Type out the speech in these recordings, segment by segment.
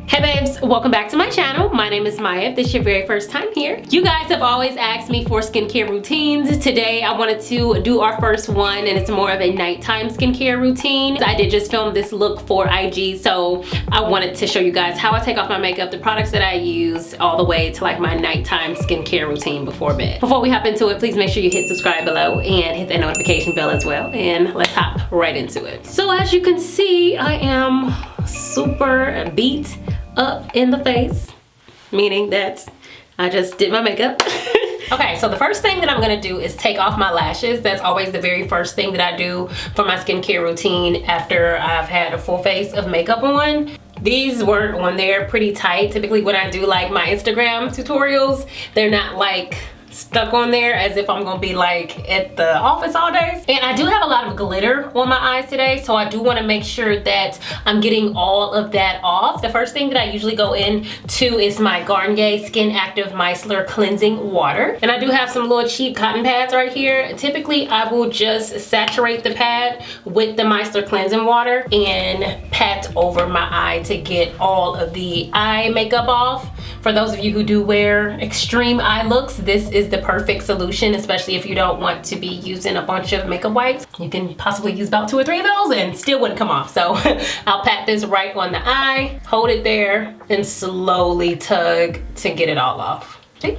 Hey babes, welcome back to my channel. My name is Maya. If this is your very first time here. You guys have always asked me for skincare routines. Today I wanted to do our first one, and it's more of a nighttime skincare routine. I did just film this look for IG, so I wanted to show you guys how I take off my makeup, the products that I use, all the way to like my nighttime skincare routine before bed. Before we hop into it, please make sure you hit subscribe below and hit that notification bell as well, and let's hop right into it. So as you can see, I am super beat up in the face, meaning that I just did my makeup. Okay, so the first thing that I'm gonna do is take off my lashes. That's always the very first thing that I do for my skincare routine after I've had a full face of makeup on. These weren't on there, pretty tight. Typically when I do like my Instagram tutorials, they're not like stuck on there as if I'm gonna be like at the office all day. And I do have a lot of glitter on my eyes today, so I do want to make sure that I'm getting all of that off. The first thing that I usually go into is my Garnier Skin Active Micellar Cleansing Water. And I do have some little cheap cotton pads right here. Typically I will just saturate the pad with the micellar cleansing water and pat over my eye to get all of the eye makeup off. For those of you who do wear extreme eye looks, this is the perfect solution, especially if you don't want to be using a bunch of makeup wipes. You can possibly use about 2 or 3 of those and still wouldn't come off. So I'll pat this right on the eye, hold it there, and slowly tug to get it all off. See?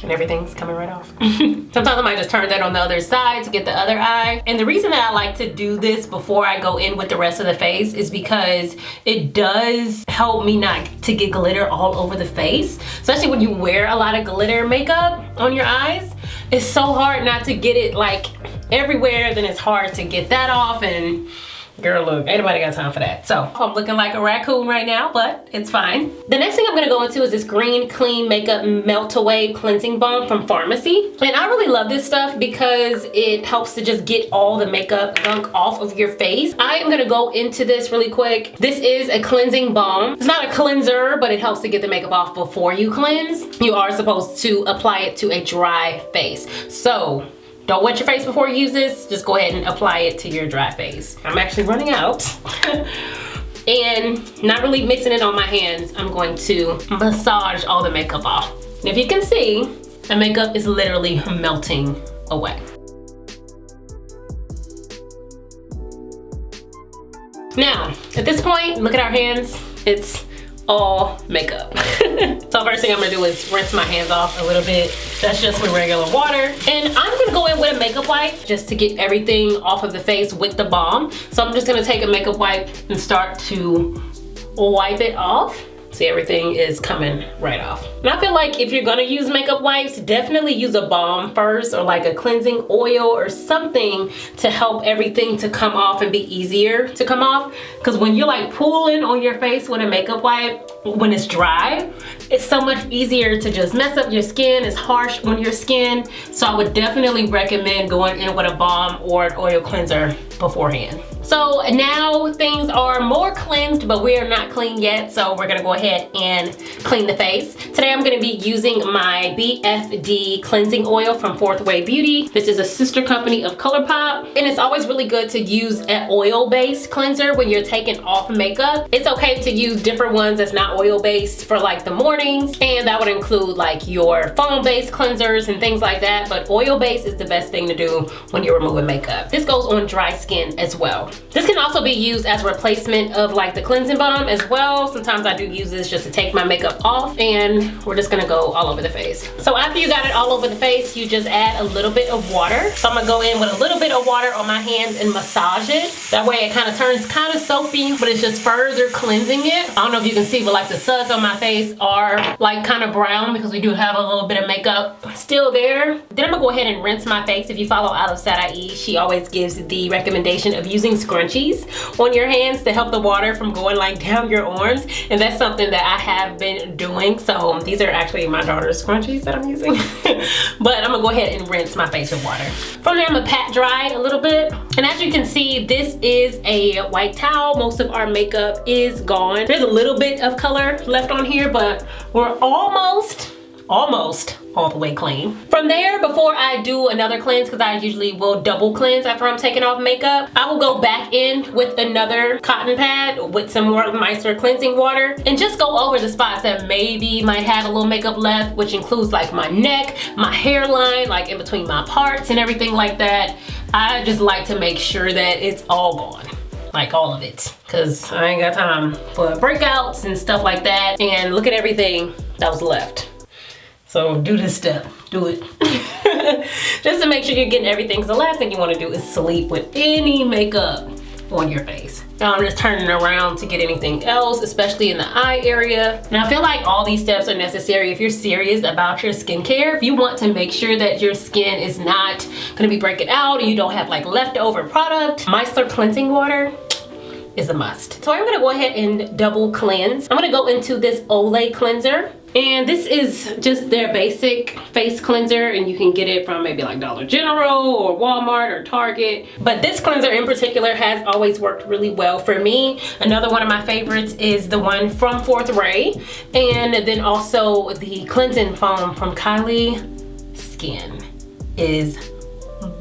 And everything's coming right off. Sometimes I might just turn that on the other side to get the other eye. And the reason that I like to do this before I go in with the rest of the face is because it does help me not to get glitter all over the face. Especially when you wear a lot of glitter makeup on your eyes. It's so hard not to get it like everywhere, then it's hard to get that off, and girl, look, ain't nobody got time for that. So I'm looking like a raccoon right now, but it's fine. The next thing I'm gonna go into is this Green Clean Makeup Melt Away Cleansing Balm from Farmacy. And I really love this stuff because it helps to just get all the makeup gunk off of your face. I am gonna go into this really quick. This is a cleansing balm. It's not a cleanser, but it helps to get the makeup off before you cleanse. You are supposed to apply it to a dry face. So don't wet your face before you use this. Just go ahead and apply it to your dry face. I'm actually running out. And not really mixing it on my hands. I'm going to massage all the makeup off. And if you can see, the makeup is literally melting away. Now, at this point, look at our hands. It's all makeup. So first thing I'm gonna do is rinse my hands off a little bit. That's just with regular water. And I'm gonna go in with a makeup wipe just to get everything off of the face with the balm. So I'm just gonna take a makeup wipe and start to wipe it off. See, everything is coming right off. And I feel like if you're gonna use makeup wipes, definitely use a balm first, or like a cleansing oil or something to help everything to come off and be easier to come off. Because when you're like pulling on your face with a makeup wipe, when it's dry, it's so much easier to just mess up your skin. It's harsh on your skin. So I would definitely recommend going in with a balm or an oil cleanser beforehand. So now things are more cleansed, but we are not clean yet. So we're gonna go ahead and clean the face. Today I'm gonna be using my BFD Cleansing Oil from Fourth Way Beauty. This is a sister company of Colourpop. And it's always really good to use an oil-based cleanser when you're taking off makeup. It's okay to use different ones that's not oil-based for like the mornings. And that would include like your foam-based cleansers and things like that. But oil-based is the best thing to do when you're removing makeup. This goes on dry skin as well. This can also be used as a replacement of like the cleansing balm as well. Sometimes I do use this just to take my makeup off, and we're just gonna go all over the face. So after you got it all over the face, you just add a little bit of water. So I'm gonna go in with a little bit of water on my hands and massage it. That way it kind of turns kind of soapy, but it's just further cleansing it. I don't know if you can see, but like the suds on my face are like kind of brown because we do have a little bit of makeup still there. Then I'm gonna go ahead and rinse my face. If you follow Out of Sarai, she always gives the recommendation of using scrunchies on your hands to help the water from going like down your arms, and that's something that I have been doing. So these are actually my daughter's scrunchies that I'm using. But I'm gonna go ahead and rinse my face with water. From there I'm gonna pat dry a little bit, and as you can see, this is a white towel. Most of our makeup is gone. There's a little bit of color left on here, but we're almost almost all the way clean. From there, before I do another cleanse, because I usually will double cleanse after I'm taking off makeup, I will go back in with another cotton pad with some more Micellar cleansing water and just go over the spots that maybe might have a little makeup left, which includes like my neck, my hairline, like in between my parts and everything like that. I just like to make sure that it's all gone. Like all of it, because I ain't got time for breakouts and stuff like that. And look at everything that was left. So do this step, do it. Just to make sure you're getting everything, because the last thing you want to do is sleep with any makeup on your face. Now I'm just turning around to get anything else, especially in the eye area. And I feel like all these steps are necessary if you're serious about your skincare. If you want to make sure that your skin is not gonna be breaking out and you don't have like leftover product, Micellar cleansing water is a must. So I'm gonna go ahead and double cleanse. I'm gonna go into this Olay cleanser. And this is just their basic face cleanser, and you can get it from maybe like Dollar General or Walmart or Target. But this cleanser in particular has always worked really well for me. Another one of my favorites is the one from Ray, and then also the cleansing foam from Kylie Skin is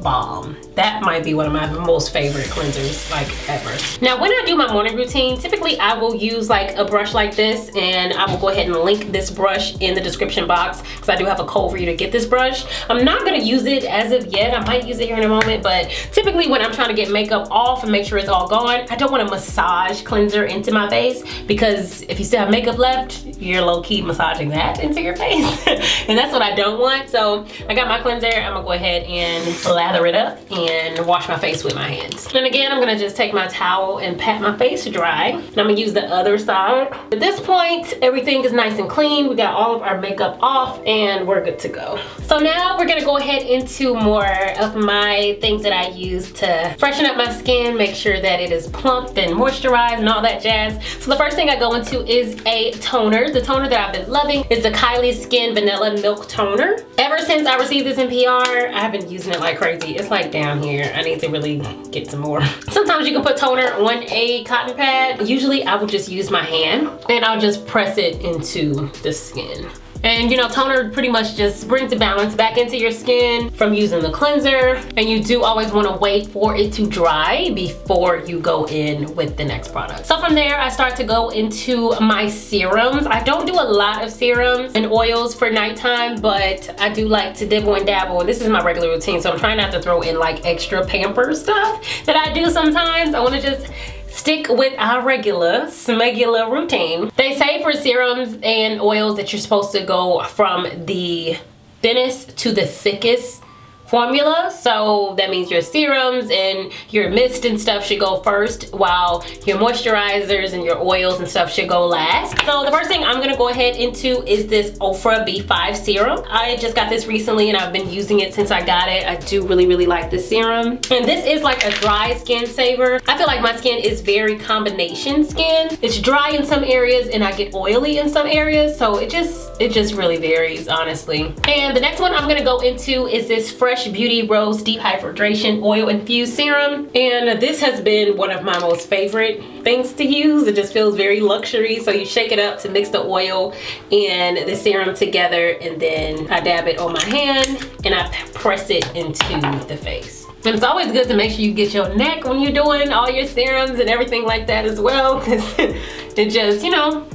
Balm. That might be one of my most favorite cleansers like ever. Now when I do my morning routine, typically I will use like a brush like this, and I will go ahead and link this brush in the description box because I do have a code for you to get this brush. I'm not gonna use it as of yet. I might use it here in a moment, but typically when I'm trying to get makeup off and make sure it's all gone, I don't want to massage cleanser into my face, because if you still have makeup left, you're low-key massaging that into your face. And that's what I don't want. So I got my cleanser. I'm gonna go ahead and lather it up and wash my face with my hands. And again, I'm gonna just take my towel and pat my face dry. And I'm gonna use the other side. At this point, everything is nice and clean. We got all of our makeup off and we're good to go. So now we're gonna go ahead into more of my things that I use to freshen up my skin, make sure that it is plumped and moisturized and all that jazz. So the first thing I go into is a toner. The toner that I've been loving is the Kylie Skin Vanilla Milk Toner. Ever since I received this in PR, I've been using it like crazy. It's like down here. I need to really get some more. Sometimes you can put toner on a cotton pad. Usually I will just use my hand and I'll just press it into the skin. And you know, toner pretty much just brings the balance back into your skin from using the cleanser. And you do always want to wait for it to dry before you go in with the next product. So from there, I start to go into my serums. I don't do a lot of serums and oils for nighttime, but I do like to dibble and dabble. This is my regular routine, so I'm trying not to throw in like extra pamper stuff that I do sometimes. I want to just stick with our regular smegular routine. They say for serums and oils that you're supposed to go from the thinnest to the thickest formula. So that means your serums and your mist and stuff should go first, while your moisturizers and your oils and stuff should go last. So the first thing I'm gonna go ahead into is this Ofra B5 Serum. I just got this recently and I've been using it since I got it. I do really like this serum. And this is like a dry skin saver. I feel like my skin is very combination skin. It's dry in some areas and I get oily in some areas. So it just really varies, honestly. And the next one I'm gonna go into is this Fresh Beauty Rose Deep Hydration Oil-Infused Serum. And this has been one of my most favorite things to use. It just feels very luxury. So you shake it up to mix the oil and the serum together, and then I dab it on my hand and I press it into the face. And it's always good to make sure you get your neck when you're doing all your serums and everything like that as well, because it just, you know,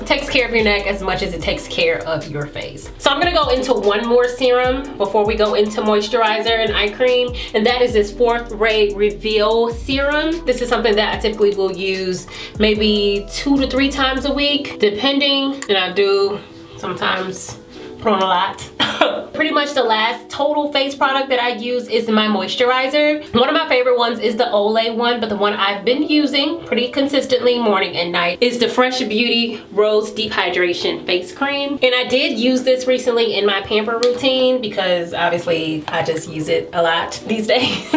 takes care of your neck as much as it takes care of your face. So I'm gonna go into one more serum before we go into moisturizer and eye cream, and that is this Ray Reveal Serum. This is something that I typically will use maybe 2 to 3 times a week, depending, and I do sometimes put on a lot. Pretty much the last total face product that I use is my moisturizer. One of my favorite ones is the Olay one, but the one I've been using pretty consistently morning and night is the Fresh Beauty Rose Deep Hydration Face Cream. And I did use this recently in my pamper routine because obviously I just use it a lot these days.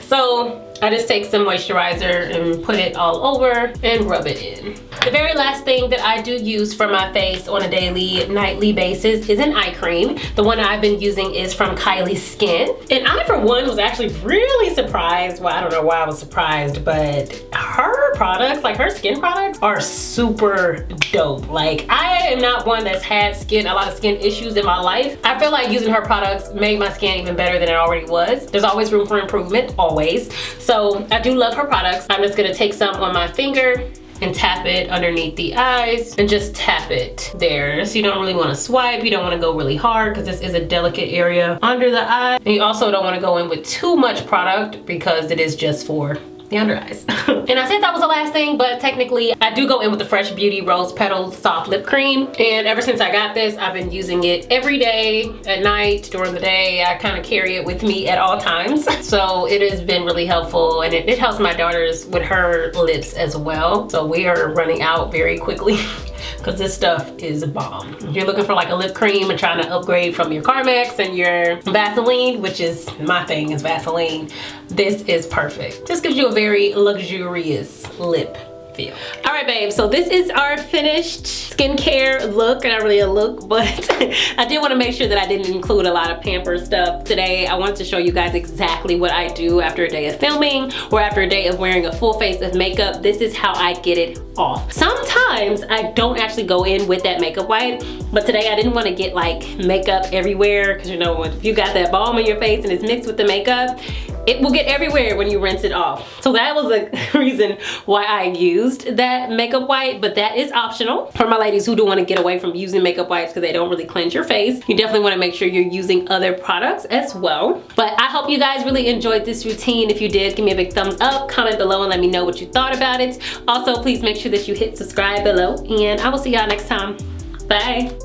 So I just take some moisturizer and put it all over and rub it in. The very last thing that I do use for my face on a daily, nightly basis is an eye cream. The one I've been using is from Kylie's Skin. And I, for one, was actually really surprised. Well, I don't know why I was surprised, but her products, like her skin products, are super dope. Like, I am not one that's had a lot of skin issues in my life. I feel like using her products made my skin even better than it already was. There's always room for improvement, always. So I do love her products. I'm just gonna take some on my finger and tap it underneath the eyes and just tap it there. So you don't really want to swipe, you don't want to go really hard because this is a delicate area under the eye. And you also don't want to go in with too much product because it is just for the under eyes. And I said that was the last thing, but technically I do go in with the Fresh Beauty Rose Petal-Soft Lip Cream. And ever since I got this, I've been using it every day, at night, during the day. I kind of carry it with me at all times. So it has been really helpful, and it helps my daughters with her lips as well. So we are running out very quickly because this stuff is a bomb. If you're looking for like a lip cream and trying to upgrade from your Carmex and your Vaseline, which is my thing is Vaseline, this is perfect. Just gives you a very luxurious lip feel. All right, babe, so this is our finished skincare look. Not really a look, but I did want to make sure that I didn't include a lot of pamper stuff today. I wanted to show you guys exactly what I do after a day of filming or after a day of wearing a full face of makeup. This is how I get it off. Sometimes I don't actually go in with that makeup wipe, but today I didn't want to get like makeup everywhere, because you know, if you got that balm on your face and it's mixed with the makeup, it will get everywhere when you rinse it off. So that was the reason why I used that makeup wipe, but that is optional for my ladies who do want to get away from using makeup wipes because they don't really cleanse your face. You definitely want to make sure you're using other products as well. But I hope you guys really enjoyed this routine. If you did, give me a big thumbs up, comment below and let me know what you thought about it. Also, please make sure that you hit subscribe below, and I will see y'all next time. Bye.